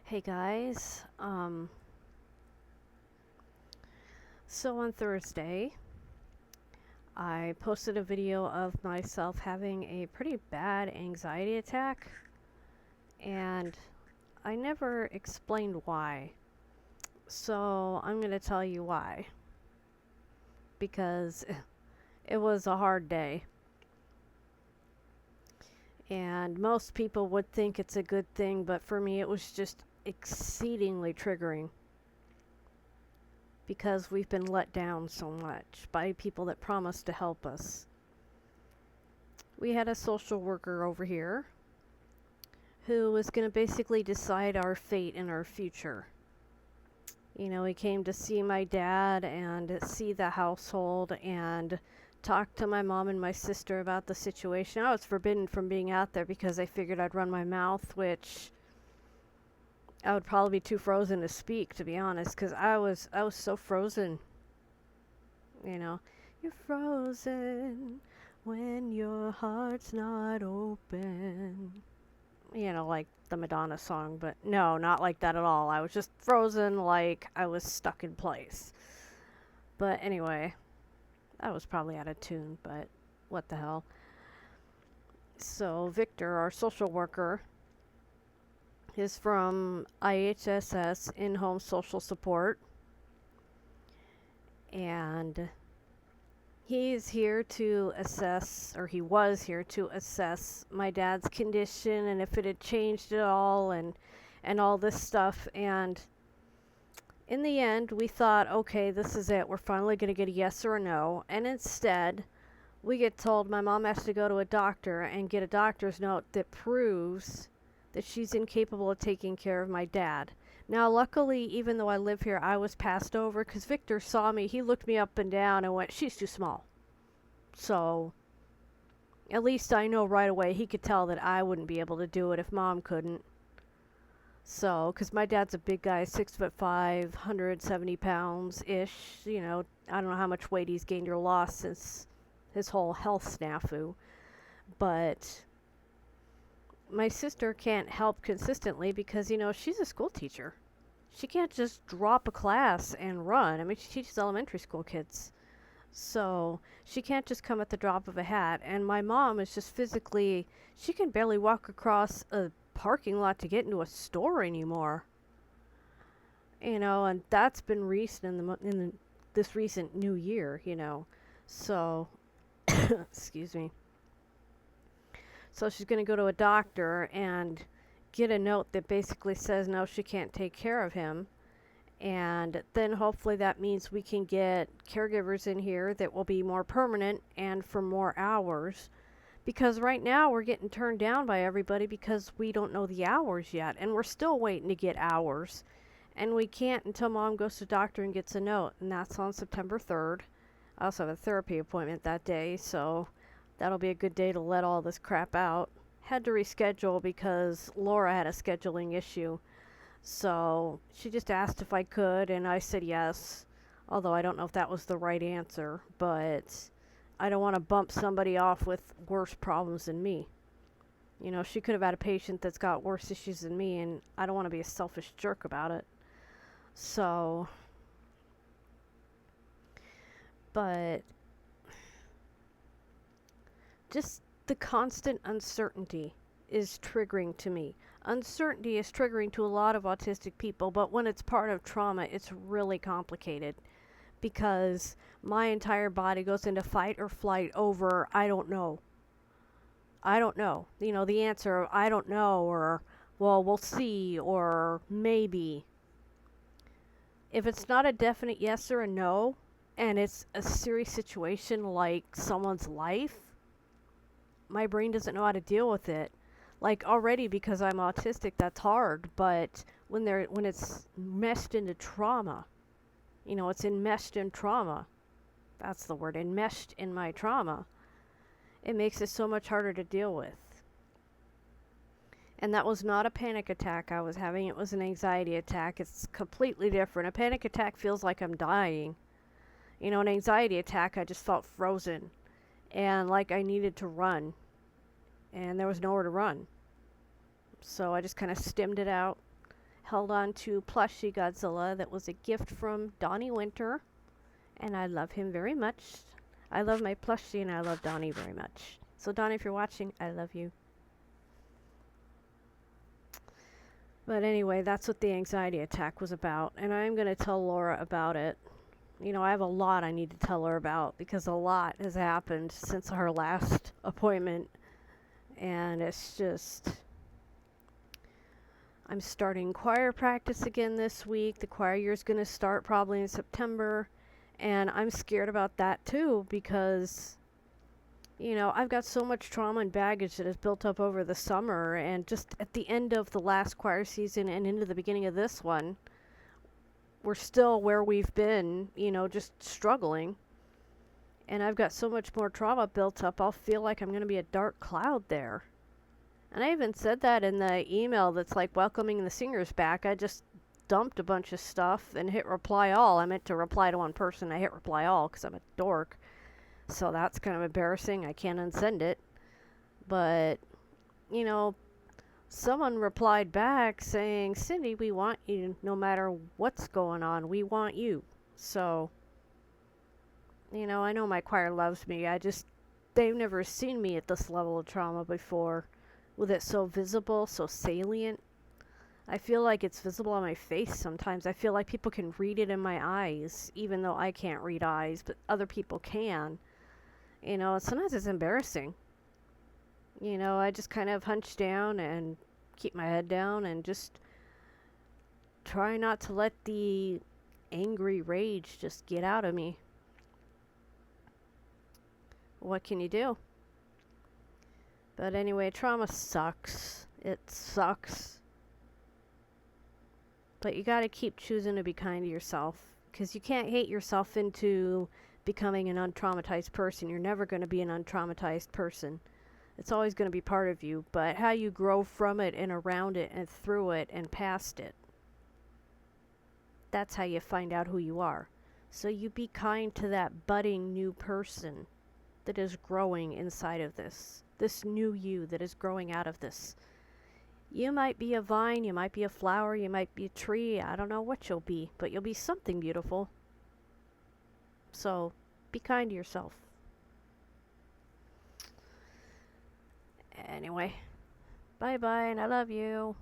Hey guys, so on Thursday, I posted a video of myself having a pretty bad anxiety attack, and I never explained why. So I'm going to tell you why. Because it was a hard day. And most people would think it's a good thing, but for me it was just exceedingly triggering. Because we've been let down so much by people that promised to help us. We had a social worker over here who was going to basically decide our fate and our future. You know, he came to see my dad and see the household and talk to my mom and my sister about the situation. I was forbidden from being out there because I figured I'd run my mouth, which I would probably be too frozen to speak, to be honest, because I was so frozen. You know, you're frozen when your heart's not open. You know, like the Madonna song, but no, not like that at all. I was just frozen, like I was stuck in place. But anyway, I was probably out of tune, but what the hell. So Victor, our social worker, is from IHSS, In-Home Social Support, and he's here to assess, or he was here to assess my dad's condition and if it had changed at all and all this stuff. And in the end, we thought, okay, this is it. We're finally going to get a yes or a no. And instead, we get told my mom has to go to a doctor and get a doctor's note that proves that she's incapable of taking care of my dad. Now, luckily, even though I live here, I was passed over because Victor saw me. He looked me up and down and went, she's too small. So, at least I know right away he could tell that I wouldn't be able to do it if Mom couldn't. So, because my dad's a big guy, 6'5", 170 pounds-ish. You know, I don't know how much weight he's gained or lost since his whole health snafu. But my sister can't help consistently because, you know, she's a school teacher. She can't just drop a class and run. I mean, she teaches elementary school kids. So she can't just come at the drop of a hat. And my mom is just physically, she can barely walk across a parking lot to get into a store anymore. You know, and that's been recent in this recent new year, you know. So, excuse me. So she's going to go to a doctor and get a note that basically says no, she can't take care of him. And then hopefully that means we can get caregivers in here that will be more permanent and for more hours. Because right now we're getting turned down by everybody because we don't know the hours yet. And we're still waiting to get hours. And we can't until Mom goes to the doctor and gets a note. And that's on September 3rd. I also have a therapy appointment that day, so that'll be a good day to let all this crap out. Had to reschedule because Laura had a scheduling issue. So she just asked if I could, and I said yes. Although I don't know if that was the right answer, but I don't want to bump somebody off with worse problems than me. You know, she could have had a patient that's got worse issues than me, and I don't want to be a selfish jerk about it. So, but just the constant uncertainty is triggering to me. Uncertainty is triggering to a lot of autistic people, but when it's part of trauma, it's really complicated because my entire body goes into fight or flight over, I don't know. I don't know. You know, the answer of I don't know, or well, we'll see, or maybe. If it's not a definite yes or a no, and it's a serious situation like someone's life, my brain doesn't know how to deal with it. Like already because I'm autistic, that's hard, but when it's meshed into trauma, you know, it's enmeshed in trauma. That's the word, enmeshed in my trauma. It makes it so much harder to deal with. And that was not a panic attack I was having, it was an anxiety attack. It's completely different. A panic attack feels like I'm dying. You know, an anxiety attack, I just felt frozen and like I needed to run. And there was nowhere to run. So I just kind of stemmed it out, held on to plushie Godzilla that was a gift from Donnie Winter, and I love him very much. I love my plushie, and I love Donnie very much. So Donnie, if you're watching, I love you. But anyway, that's what the anxiety attack was about, and I'm going to tell Laura about it. You know, I have a lot I need to tell her about because a lot has happened since our last appointment, and it's just... I'm starting choir practice again this week. The choir year is going to start probably in September, and I'm scared about that too because, you know, I've got so much trauma and baggage that has built up over the summer, and just at the end of the last choir season and into the beginning of this one, we're still where we've been, you know, just struggling. And I've got so much more trauma built up, I'll feel like I'm going to be a dark cloud there. And I even said that in the email that's like welcoming the singers back. I just dumped a bunch of stuff and hit reply all. I meant to reply to one person. I hit reply all because I'm a dork. So that's kind of embarrassing. I can't unsend it. But, you know, someone replied back saying, Cindy, we want you no matter what's going on. We want you. So, you know, I know my choir loves me. They've never seen me at this level of trauma before. With it so visible, so salient. I feel like it's visible on my face sometimes. I feel like people can read it in my eyes, even though I can't read eyes, but other people can. You know, sometimes it's embarrassing. You know, I just kind of hunch down and keep my head down and just try not to let the angry rage just get out of me. What can you do? But anyway, trauma sucks. It sucks. But you gotta keep choosing to be kind to yourself. Because you can't hate yourself into becoming an untraumatized person. You're never going to be an untraumatized person. It's always going to be part of you. But how you grow from it and around it and through it and past it. That's how you find out who you are. So you be kind to that budding new person that is growing inside of this. This new you that is growing out of this. You might be a vine, you might be a flower, you might be a tree. I don't know what you'll be, but you'll be something beautiful. So, be kind to yourself. Anyway, bye-bye, and I love you.